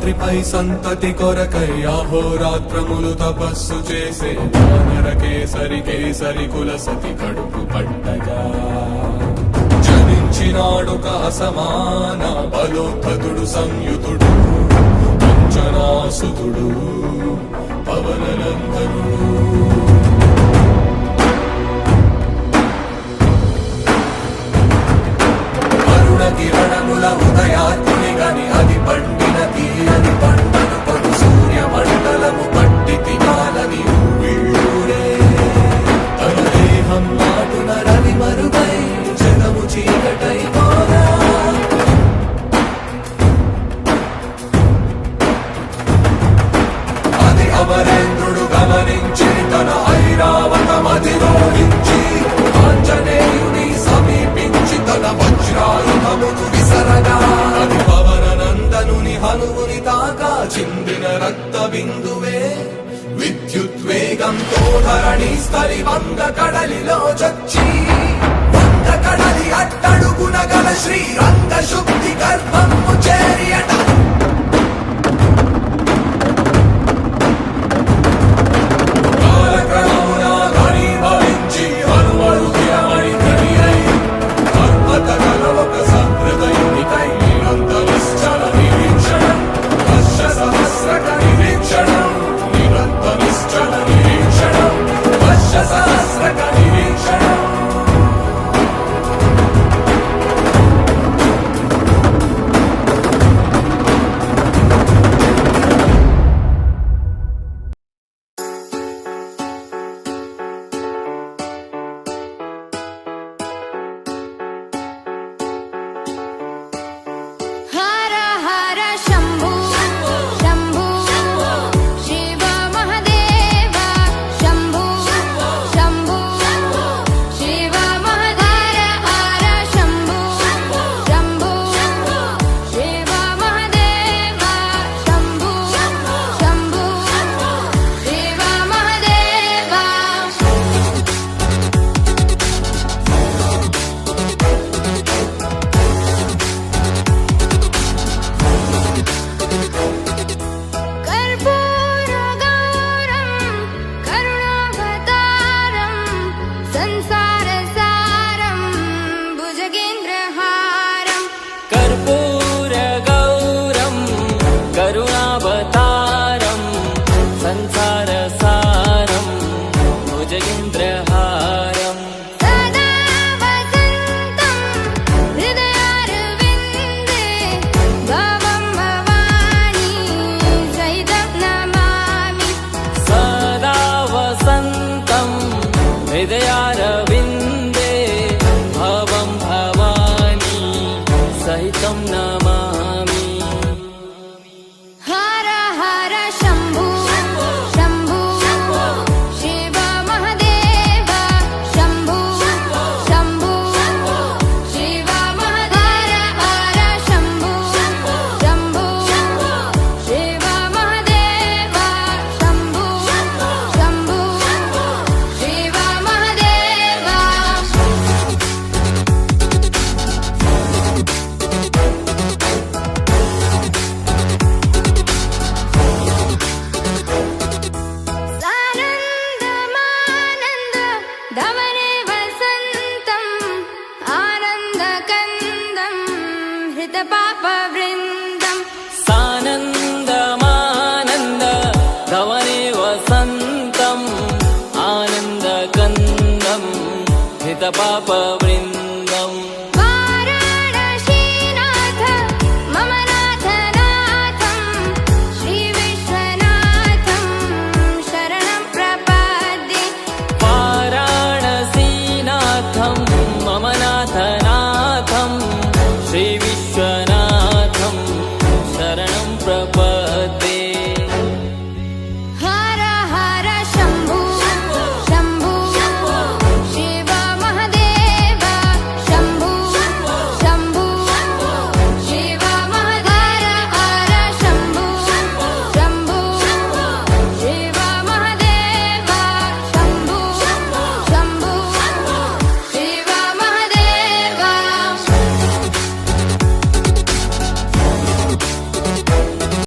ధరిత్రిపై సంతతి కొరకై అహోరాత్రములు తపస్సు చేసే వానర కేసరి కేసరి కుల సతి కడుపు పట్టగా జనించినాడుక అసమాన బలోద్ధతుడు సంయుతుడు అంజనాసుతుడు పవననందనుడు. కిరణముల ఉదయాత్ముని గని అది పండిన తీయని పంటను పడు సూర్య మండలము పట్టి తినాలని ఊళ్ళూరే తన దేహం నాటున రవి మరుగై జగము చీకటై పోరా. అది అమరేంద్రుడు గమనించి తన ఐరావతమధిరోహించి ఆంజనేయుని సమీపించి తన వజ్రాయుధమును విసరగా అది పవననందనుని హనుముని తాకా చిందిన రక్త బిందువే విద్యుద్వేగంతో ధరణి స్థలి వంద కడలిలో చచ్చి వంద కడలి అట్టడుగున గల శ్రీరంగ శుద్ధి గర్భము చేరియట. हृदयारविन्दे भवं भवानी सहितं नमामि. हर हर शम्भो शम्भो शिव महदेव शम्भो शम्भो शिव महदेव. हर शम्भो शम्भो शिव महदेव शम्भो शम्भो शिव महदेव. सानन्दमानन्द धवने वसन्तम् आनन्दकन्दम् हृतपापवृन्दम्. सानन्दमानन्द धवने वसन्तम् आनन्दकन्दम् हितपाप